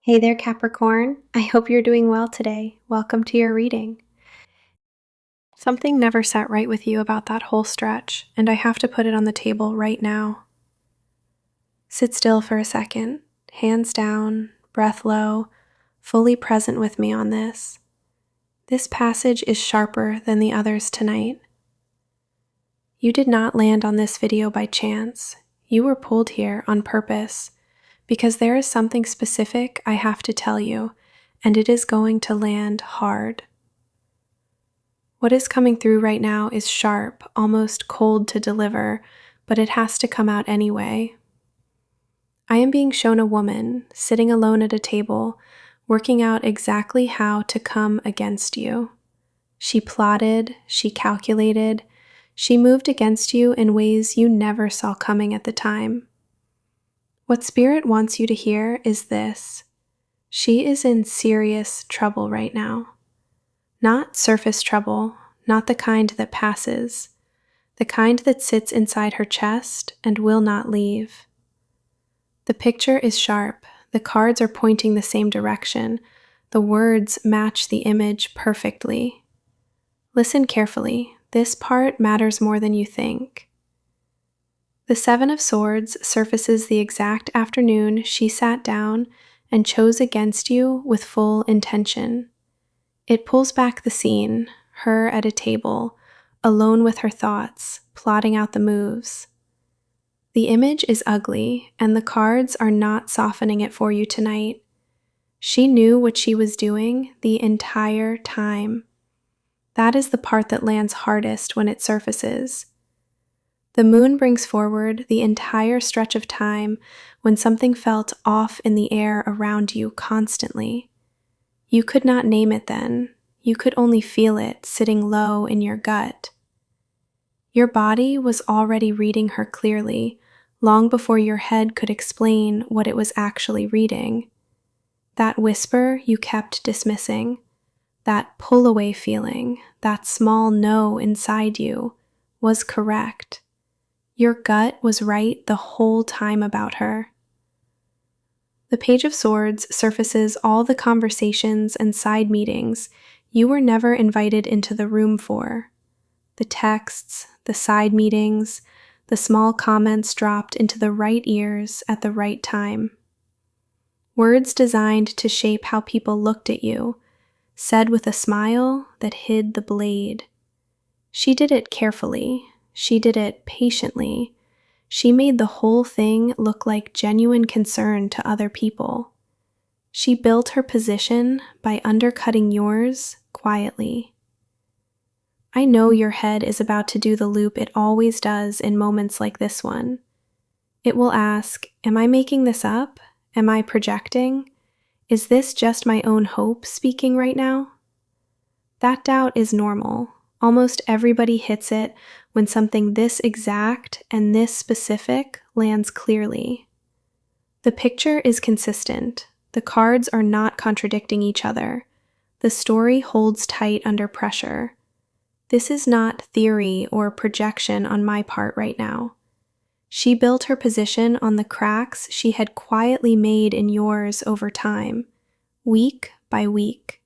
Hey there, Capricorn. I hope you're doing well today. Welcome to your reading. Something never sat right with you about that whole stretch, and I have to put it on the table right now. Sit still for a second, hands down, breath low, fully present with me on this. This passage is sharper than the others tonight. You did not land on this video by chance. You were pulled here on purpose, because there is something specific I have to tell you, and it is going to land hard. What is coming through right now is sharp, almost cold to deliver, but it has to come out anyway. I am being shown a woman sitting alone at a table, working out exactly how to come against you. She plotted, she calculated, she moved against you in ways you never saw coming at the time. What Spirit wants you to hear is this: she is in serious trouble right now. Not surface trouble, not the kind that passes, the kind that sits inside her chest and will not leave. The picture is sharp, the cards are pointing the same direction, the words match the image perfectly. Listen carefully, this part matters more than you think. The Seven of Swords surfaces the exact afternoon she sat down and chose against you with full intention. It pulls back the scene, her at a table, alone with her thoughts, plotting out the moves. The image is ugly, and the cards are not softening it for you tonight. She knew what she was doing the entire time. That is the part that lands hardest when it surfaces. The moon brings forward the entire stretch of time when something felt off in the air around you constantly. You could not name it then. You could only feel it sitting low in your gut. Your body was already reading her clearly, long before your head could explain what it was actually reading. That whisper you kept dismissing, that pull-away feeling, that small no inside you, was correct. Your gut was right the whole time about her. The Page of Swords surfaces all the conversations and side meetings you were never invited into the room for. The texts, the side meetings, the small comments dropped into the right ears at the right time. Words designed to shape how people looked at you, said with a smile that hid the blade. She did it carefully. She did it patiently. She made the whole thing look like genuine concern to other people. She built her position by undercutting yours quietly. I know your head is about to do the loop it always does in moments like this one. It will ask, am I making this up? Am I projecting? Is this just my own hope speaking right now? That doubt is normal. Almost everybody hits it when something this exact and this specific lands clearly. The picture is consistent. The cards are not contradicting each other. The story holds tight under pressure. This is not theory or projection on my part right now. She built her position on the cracks she had quietly made in yours over time, week by week.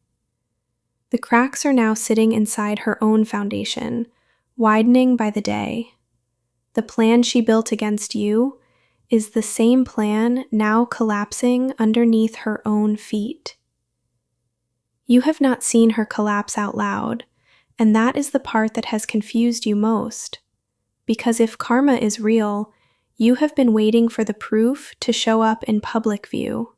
The cracks are now sitting inside her own foundation, widening by the day. The plan she built against you is the same plan now collapsing underneath her own feet. You have not seen her collapse out loud, and that is the part that has confused you most. Because if karma is real, you have been waiting for the proof to show up in public view.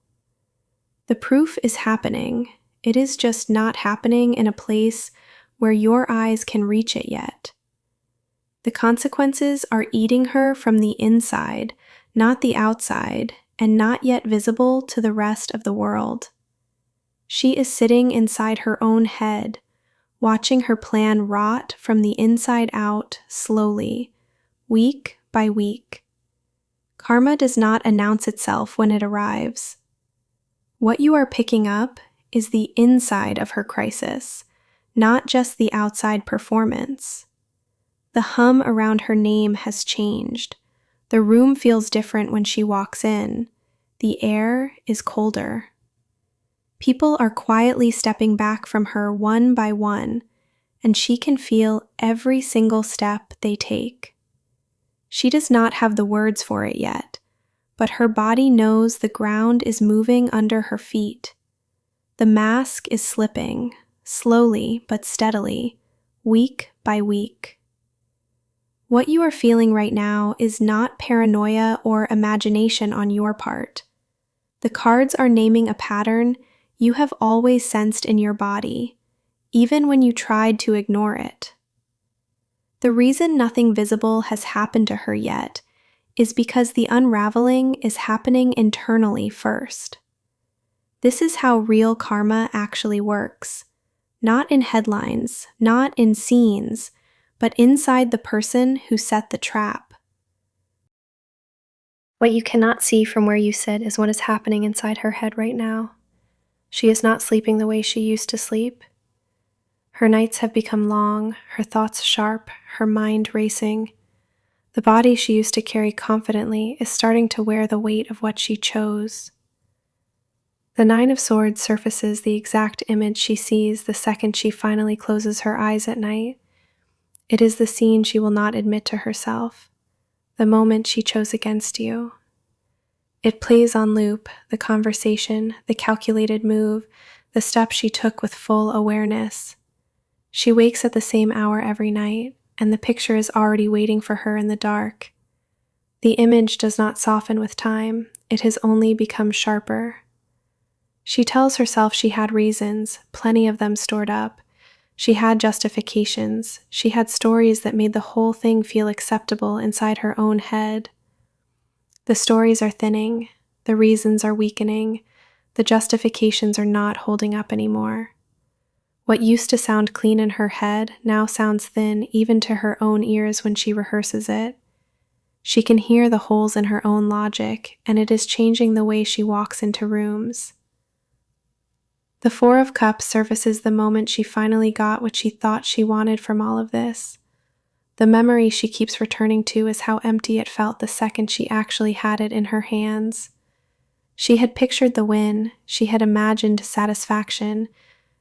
The proof is happening. It is just not happening in a place where your eyes can reach it yet. The consequences are eating her from the inside, not the outside, and not yet visible to the rest of the world. She is sitting inside her own head, watching her plan rot from the inside out slowly, week by week. Karma does not announce itself when it arrives. What you are picking up is the inside of her crisis, not just the outside performance. The hum around her name has changed. The room feels different when she walks in. The air is colder. People are quietly stepping back from her one by one, and she can feel every single step they take. She does not have the words for it yet, but her body knows the ground is moving under her feet. The mask is slipping, slowly but steadily, week by week. What you are feeling right now is not paranoia or imagination on your part. The cards are naming a pattern you have always sensed in your body, even when you tried to ignore it. The reason nothing visible has happened to her yet is because the unraveling is happening internally first. This is how real karma actually works. Not in headlines, not in scenes, but inside the person who set the trap. What you cannot see from where you sit is what is happening inside her head right now. She is not sleeping the way she used to sleep. Her nights have become long, her thoughts sharp, her mind racing. The body she used to carry confidently is starting to wear the weight of what she chose. The Nine of Swords surfaces the exact image she sees the second she finally closes her eyes at night. It is the scene she will not admit to herself, the moment she chose against you. It plays on loop, the conversation, the calculated move, the step she took with full awareness. She wakes at the same hour every night, and the picture is already waiting for her in the dark. The image does not soften with time, it has only become sharper. She tells herself she had reasons, plenty of them stored up. She had justifications, she had stories that made the whole thing feel acceptable inside her own head. The stories are thinning, the reasons are weakening, the justifications are not holding up anymore. What used to sound clean in her head now sounds thin even to her own ears when she rehearses it. She can hear the holes in her own logic, and it is changing the way she walks into rooms. The Four of Cups surfaces the moment she finally got what she thought she wanted from all of this. The memory she keeps returning to is how empty it felt the second she actually had it in her hands. She had pictured the win, she had imagined satisfaction,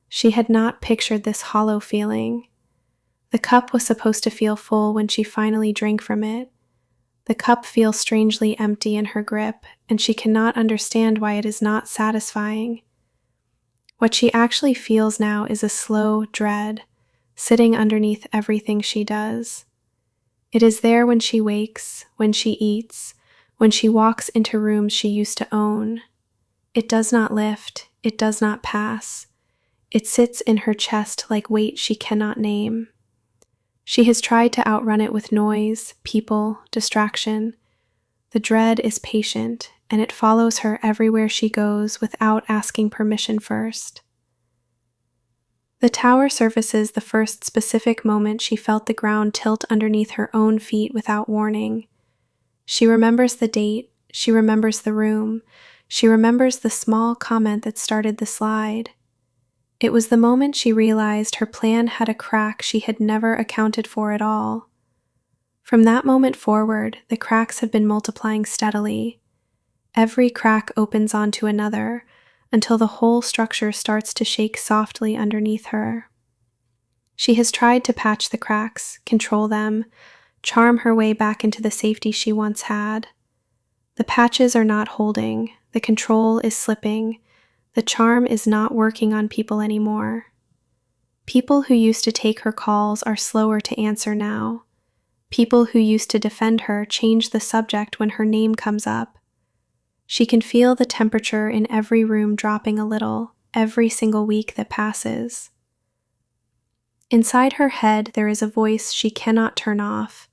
she had not pictured this hollow feeling. The cup was supposed to feel full when she finally drank from it. The cup feels strangely empty in her grip, and she cannot understand why it is not satisfying. What she actually feels now is a slow dread, sitting underneath everything she does. It is there when she wakes, when she eats, when she walks into rooms she used to own. It does not lift, it does not pass. It sits in her chest like weight she cannot name. She has tried to outrun it with noise, people, distraction. The dread is patient, and it follows her everywhere she goes without asking permission first. The Tower surfaces the first specific moment she felt the ground tilt underneath her own feet without warning. She remembers the date, she remembers the room, she remembers the small comment that started the slide. It was the moment she realized her plan had a crack she had never accounted for at all. From that moment forward, the cracks have been multiplying steadily. Every crack opens onto another, until the whole structure starts to shake softly underneath her. She has tried to patch the cracks, control them, charm her way back into the safety she once had. The patches are not holding, the control is slipping, the charm is not working on people anymore. People who used to take her calls are slower to answer now. People who used to defend her change the subject when her name comes up. She can feel the temperature in every room dropping a little, every single week that passes. Inside her head, there is a voice she cannot turn off,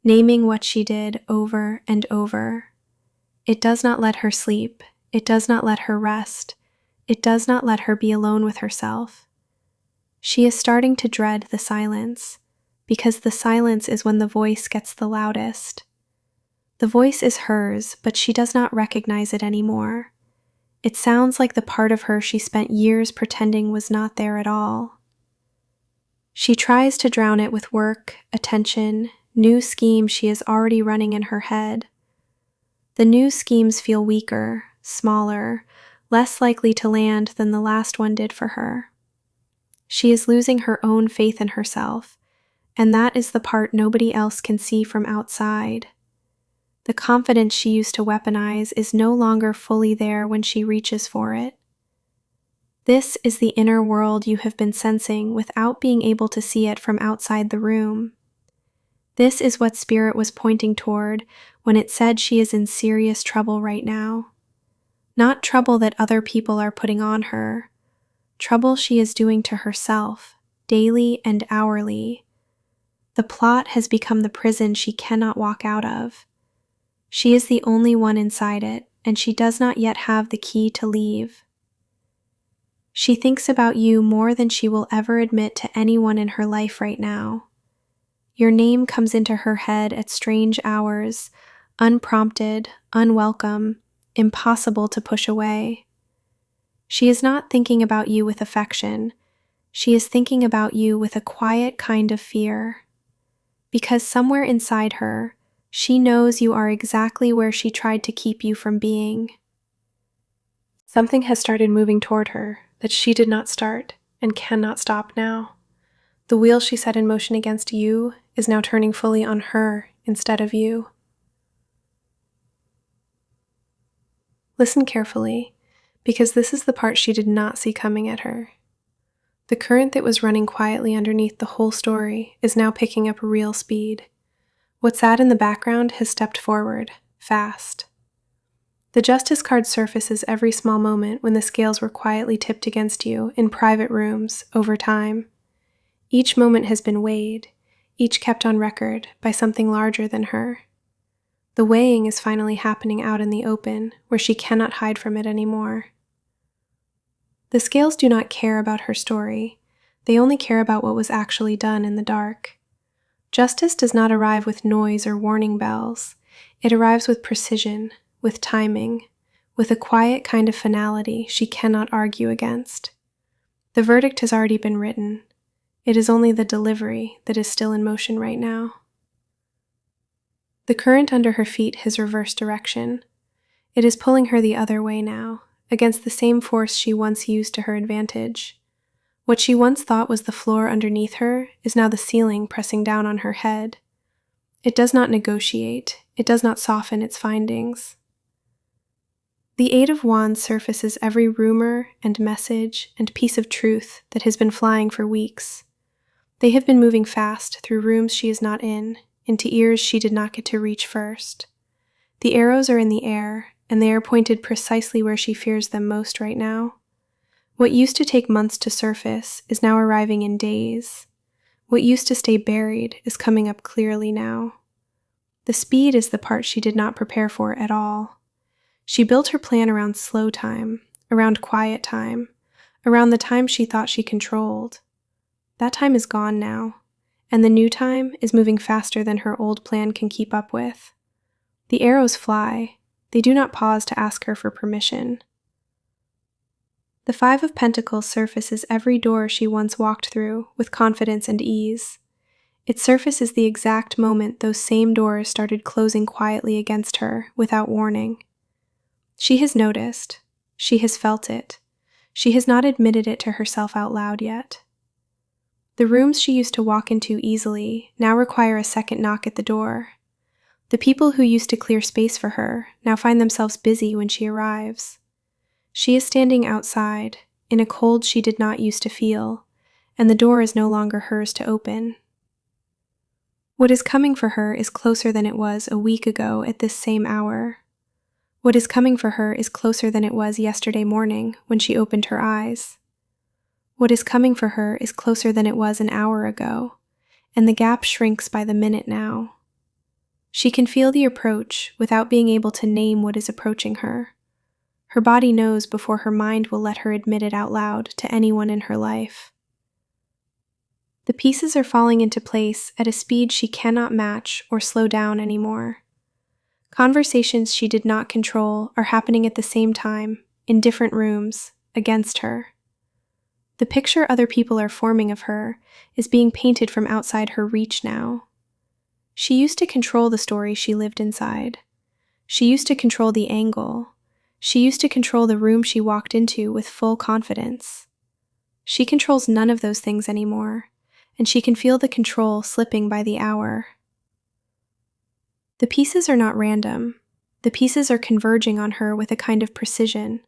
naming what she did over and over. It does not let her sleep. It does not let her rest. It does not let her be alone with herself. She is starting to dread the silence, because the silence is when the voice gets the loudest. The voice is hers, but she does not recognize it anymore. It sounds like the part of her she spent years pretending was not there at all. She tries to drown it with work, attention, new schemes she is already running in her head. The new schemes feel weaker, smaller, less likely to land than the last one did for her. She is losing her own faith in herself, and that is the part nobody else can see from outside. The confidence she used to weaponize is no longer fully there when she reaches for it. This is the inner world you have been sensing without being able to see it from outside the room. This is what Spirit was pointing toward when it said she is in serious trouble right now. Not trouble that other people are putting on her, trouble she is doing to herself, daily and hourly. The plot has become the prison she cannot walk out of. She is the only one inside it, and she does not yet have the key to leave. She thinks about you more than she will ever admit to anyone in her life right now. Your name comes into her head at strange hours, unprompted, unwelcome, impossible to push away. She is not thinking about you with affection. She is thinking about you with a quiet kind of fear. Because somewhere inside her, she knows you are exactly where she tried to keep you from being. Something has started moving toward her that she did not start and cannot stop now. The wheel she set in motion against you is now turning fully on her instead of you. Listen carefully, because this is the part she did not see coming at her. The current that was running quietly underneath the whole story is now picking up real speed. What sat in the background has stepped forward, fast. The Justice card surfaces every small moment when the scales were quietly tipped against you in private rooms over time. Each moment has been weighed, each kept on record by something larger than her. The weighing is finally happening out in the open, where she cannot hide from it anymore. The scales do not care about her story. They only care about what was actually done in the dark. Justice does not arrive with noise or warning bells. It arrives with precision, with timing, with a quiet kind of finality she cannot argue against. The verdict has already been written. It is only the delivery that is still in motion right now. The current under her feet has reversed direction. It is pulling her the other way now, against the same force she once used to her advantage. What she once thought was the floor underneath her is now the ceiling pressing down on her head. It does not negotiate. It does not soften its findings. The Eight of Wands surfaces every rumor and message and piece of truth that has been flying for weeks. They have been moving fast through rooms she is not in, into ears she did not get to reach first. The arrows are in the air, and they are pointed precisely where she fears them most right now. What used to take months to surface is now arriving in days. What used to stay buried is coming up clearly now. The speed is the part she did not prepare for at all. She built her plan around slow time, around quiet time, around the time she thought she controlled. That time is gone now, and the new time is moving faster than her old plan can keep up with. The arrows fly. They do not pause to ask her for permission. The Five of Pentacles surfaces every door she once walked through with confidence and ease. It surfaces the exact moment those same doors started closing quietly against her without warning. She has noticed. She has felt it. She has not admitted it to herself out loud yet. The rooms she used to walk into easily now require a second knock at the door. The people who used to clear space for her now find themselves busy when she arrives. She is standing outside, in a cold she did not used to feel, and the door is no longer hers to open. What is coming for her is closer than it was a week ago at this same hour. What is coming for her is closer than it was yesterday morning when she opened her eyes. What is coming for her is closer than it was an hour ago, and the gap shrinks by the minute now. She can feel the approach without being able to name what is approaching her. Her body knows before her mind will let her admit it out loud to anyone in her life. The pieces are falling into place at a speed she cannot match or slow down anymore. Conversations she did not control are happening at the same time, in different rooms, against her. The picture other people are forming of her is being painted from outside her reach now. She used to control the story she lived inside. She used to control the angle. She used to control the room she walked into with full confidence. She controls none of those things anymore, and she can feel the control slipping by the hour. The pieces are not random. The pieces are converging on her with a kind of precision.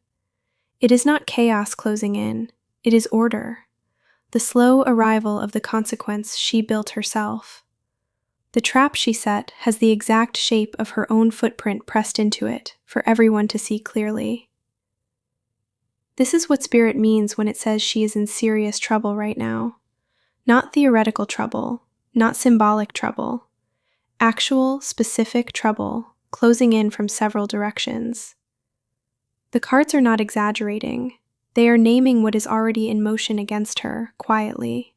It is not chaos closing in, it is order. The slow arrival of the consequence she built herself. The trap she set has the exact shape of her own footprint pressed into it for everyone to see clearly. This is what Spirit means when it says she is in serious trouble right now. Not theoretical trouble, not symbolic trouble. Actual, specific trouble, closing in from several directions. The cards are not exaggerating. They are naming what is already in motion against her, quietly.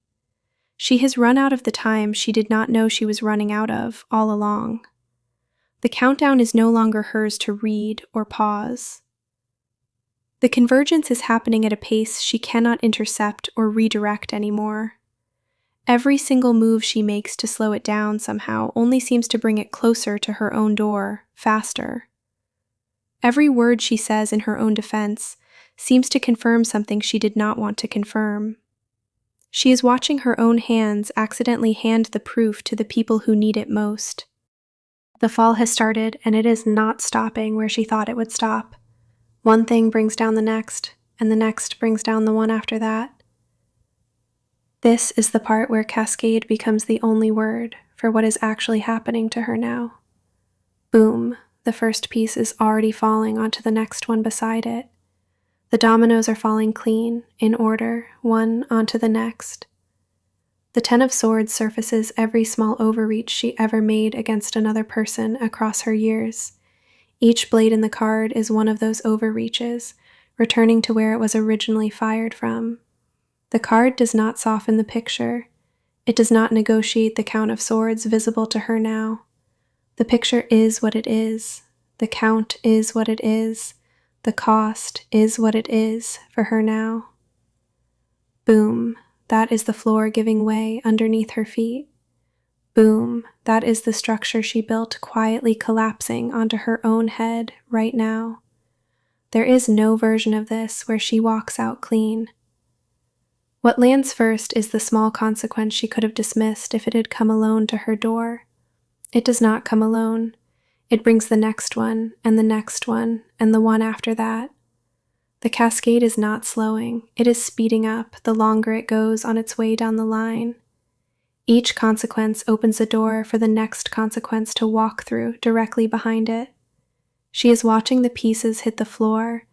She has run out of the time she did not know she was running out of all along. The countdown is no longer hers to read or pause. The convergence is happening at a pace she cannot intercept or redirect anymore. Every single move she makes to slow it down somehow only seems to bring it closer to her own door, faster. Every word she says in her own defense seems to confirm something she did not want to confirm. She is watching her own hands accidentally hand the proof to the people who need it most. The fall has started, and it is not stopping where she thought it would stop. One thing brings down the next, and the next brings down the one after that. This is the part where cascade becomes the only word for what is actually happening to her now. Boom, the first piece is already falling onto the next one beside it. The dominoes are falling clean, in order, one onto the next. The Ten of Swords surfaces every small overreach she ever made against another person across her years. Each blade in the card is one of those overreaches, returning to where it was originally fired from. The card does not soften the picture. It does not negotiate the Count of Swords visible to her now. The picture is what it is. The count is what it is. The cost is what it is for her now. Boom, that is the floor giving way underneath her feet. Boom, that is the structure she built quietly collapsing onto her own head right now. There is no version of this where she walks out clean. What lands first is the small consequence she could have dismissed if it had come alone to her door. It does not come alone. It brings the next one, and the next one, and the one after that. The cascade is not slowing. It is speeding up the longer it goes on its way down the line. Each consequence opens a door for the next consequence to walk through directly behind it. She is watching the pieces hit the floor,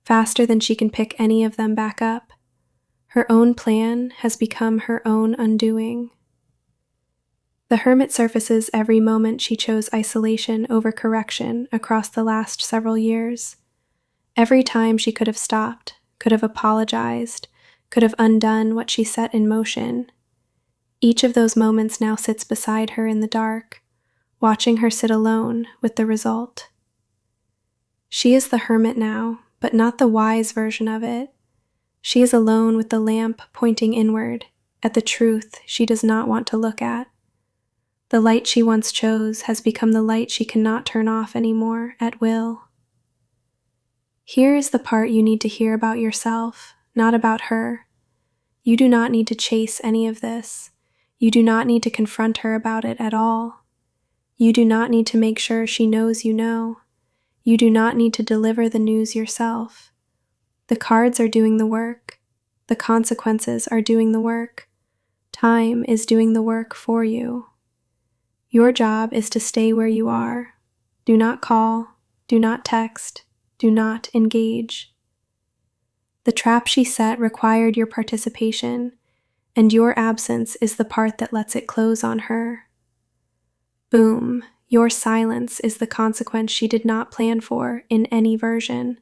faster than she can pick any of them back up. Her own plan has become her own undoing. The Hermit surfaces every moment she chose isolation over correction across the last several years. Every time she could have stopped, could have apologized, could have undone what she set in motion. Each of those moments now sits beside her in the dark, watching her sit alone with the result. She is the hermit now, but not the wise version of it. She is alone with the lamp pointing inward, at the truth she does not want to look at. The light she once chose has become the light she cannot turn off anymore at will. Here is the part you need to hear about yourself, not about her. You do not need to chase any of this. You do not need to confront her about it at all. You do not need to make sure she knows you know. You do not need to deliver the news yourself. The cards are doing the work. The consequences are doing the work. Time is doing the work for you. Your job is to stay where you are. Do not call. Do not text. Do not engage. The trap she set required your participation, and your absence is the part that lets it close on her. Boom, your silence is the consequence she did not plan for in any version.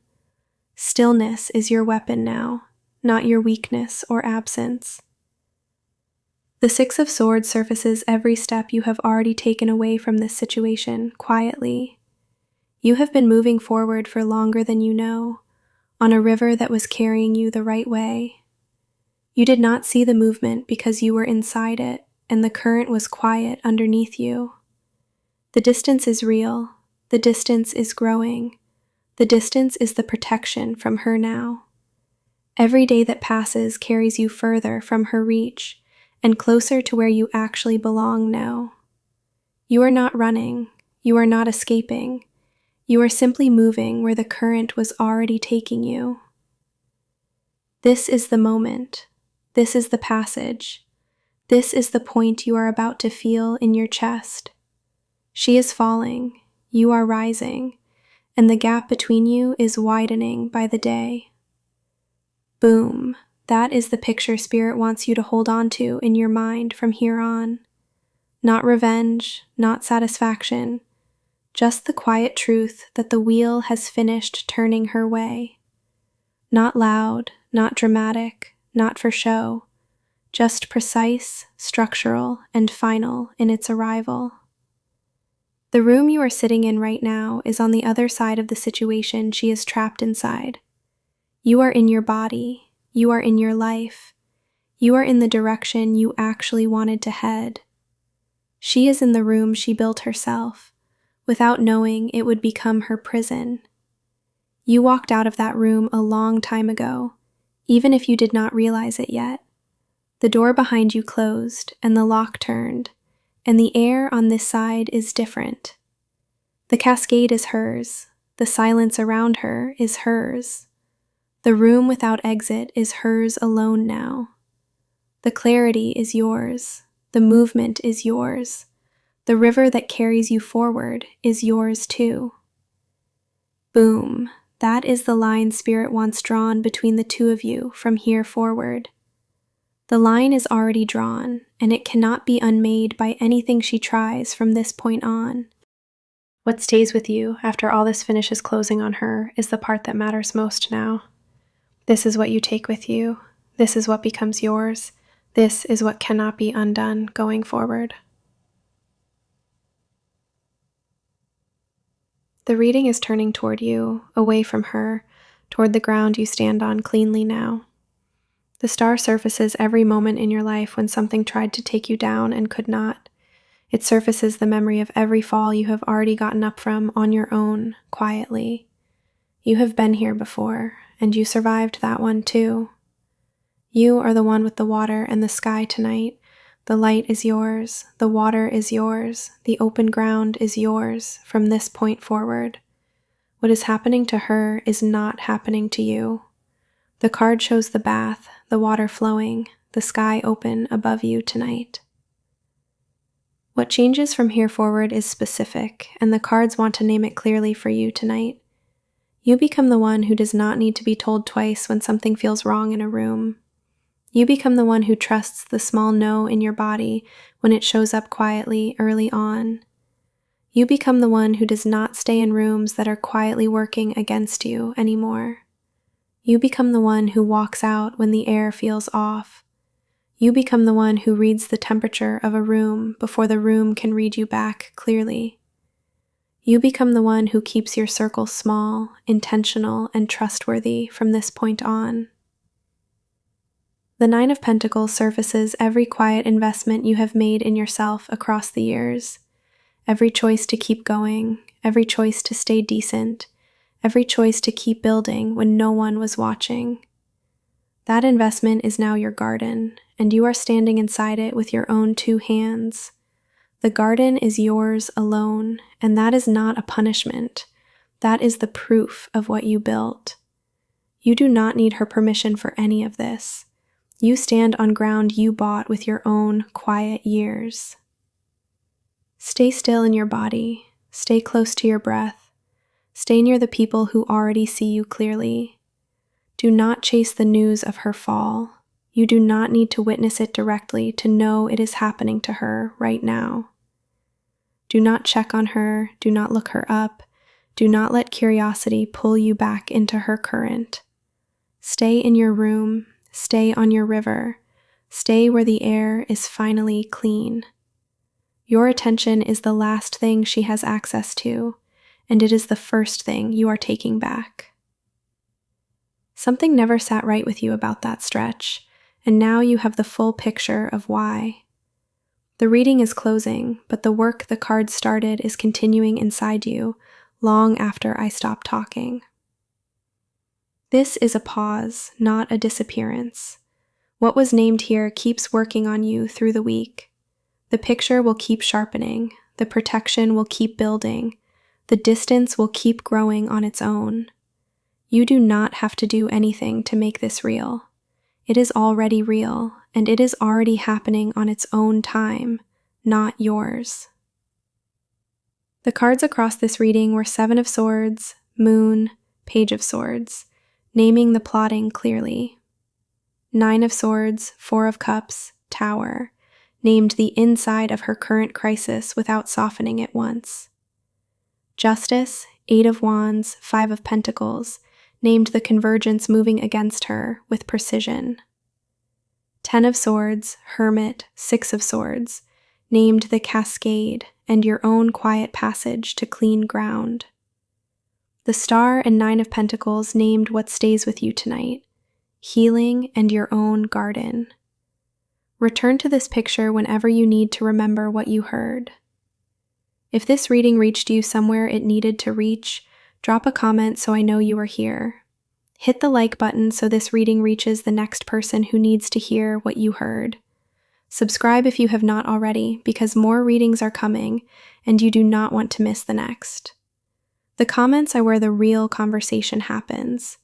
Stillness is your weapon now, not your weakness or absence. The Six of Swords surfaces every step you have already taken away from this situation quietly. You have been moving forward for longer than you know, on a river that was carrying you the right way. You did not see the movement because you were inside it, and the current was quiet underneath you. The distance is real. The distance is growing. The The distance is the protection from her now. Every day that passes carries you further from her reach and closer to where you actually belong now. You are not running. You are not escaping. You are simply moving where the current was already taking you. This is the moment. This is the passage. This is the point you are about to feel in your chest. She is falling. You are rising. And the gap between you is widening by the day. Boom. That is the picture Spirit wants you to hold on to in your mind from here on. Not revenge, not satisfaction, just the quiet truth that the wheel has finished turning her way. Not loud, not dramatic, not for show, just precise, structural, and final in its arrival. The room you are sitting in right now is on the other side of the situation she is trapped inside. You are in your body. You are in your life. You are in the direction you actually wanted to head. She is in the room she built herself, without knowing it would become her prison. You walked out of that room a long time ago, even if you did not realize it yet. The door behind you closed, and the lock turned, and the air on this side is different. The cascade is hers. The silence around her is hers. The room without exit is hers alone now. The clarity is yours. The movement is yours. The river that carries you forward is yours too. Boom. That is the line Spirit wants drawn between the two of you from here forward. The line is already drawn, and it cannot be unmade by anything she tries from this point on. What stays with you after all this finishes closing on her is the part that matters most now. This is what you take with you. This is what becomes yours. This is what cannot be undone going forward. The reading is turning toward you, away from her, toward the ground you stand on cleanly now. The star surfaces every moment in your life when something tried to take you down and could not. It surfaces the memory of every fall you have already gotten up from on your own, quietly. You have been here before, and you survived that one too. You are the one with the water and the sky tonight. The light is yours, the water is yours, the open ground is yours from this point forward. What is happening to her is not happening to you. The card shows the bath, the water flowing, the sky open above you tonight. What changes from here forward is specific, and the cards want to name it clearly for you tonight. You become the one who does not need to be told twice when something feels wrong in a room. You become the one who trusts the small no in your body when it shows up quietly early on. You become the one who does not stay in rooms that are quietly working against you anymore. You become the one who walks out when the air feels off. You become the one who reads the temperature of a room before the room can read you back clearly. You become the one who keeps your circle small, intentional, and trustworthy from this point on. The Nine of Pentacles surfaces every quiet investment you have made in yourself across the years. Every choice to keep going, every choice to stay decent, every choice to keep building when no one was watching. That investment is now your garden, and you are standing inside it with your own two hands. The garden is yours alone, and that is not a punishment. That is the proof of what you built. You do not need her permission for any of this. You stand on ground you bought with your own quiet years. Stay still in your body. Stay close to your breath. Stay near the people who already see you clearly. Do not chase the news of her fall. You do not need to witness it directly to know it is happening to her right now. Do not check on her. Do not look her up. Do not let curiosity pull you back into her current. Stay in your room. Stay on your river. Stay where the air is finally clean. Your attention is the last thing she has access to, and it is the first thing you are taking back. Something never sat right with you about that stretch, and now you have the full picture of why. The reading is closing, but the work the cards started is continuing inside you long after I stop talking. This is a pause, not a disappearance. What was named here keeps working on you through the week. The picture will keep sharpening, the protection will keep building, the distance will keep growing on its own. You do not have to do anything to make this real. It is already real, and it is already happening on its own time, not yours. The cards across this reading were Seven of Swords, Moon, Page of Swords, naming the plotting clearly. Nine of Swords, Four of Cups, Tower, named the inside of her current crisis without softening it once. Justice, Eight of Wands, Five of Pentacles, named the convergence moving against her with precision. Ten of Swords, Hermit, Six of Swords, named the cascade and your own quiet passage to clean ground. The Star and Nine of Pentacles named what stays with you tonight, healing and your own garden. Return to this picture whenever you need to remember what you heard. If this reading reached you somewhere it needed to reach, drop a comment so I know you are here. Hit the like button so this reading reaches the next person who needs to hear what you heard. Subscribe if you have not already, because more readings are coming and you do not want to miss the next. The comments are where the real conversation happens.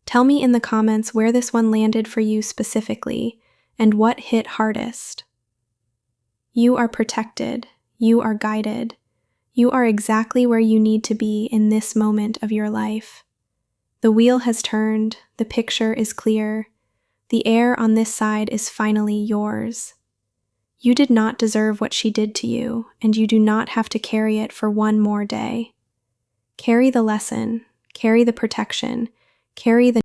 Tell me in the comments where this one landed for you specifically and what hit hardest. You are protected. You are guided. You are exactly where you need to be in this moment of your life. The wheel has turned. The picture is clear. The air on this side is finally yours. You did not deserve what she did to you, and you do not have to carry it for one more day. Carry the lesson, carry the protection, carry the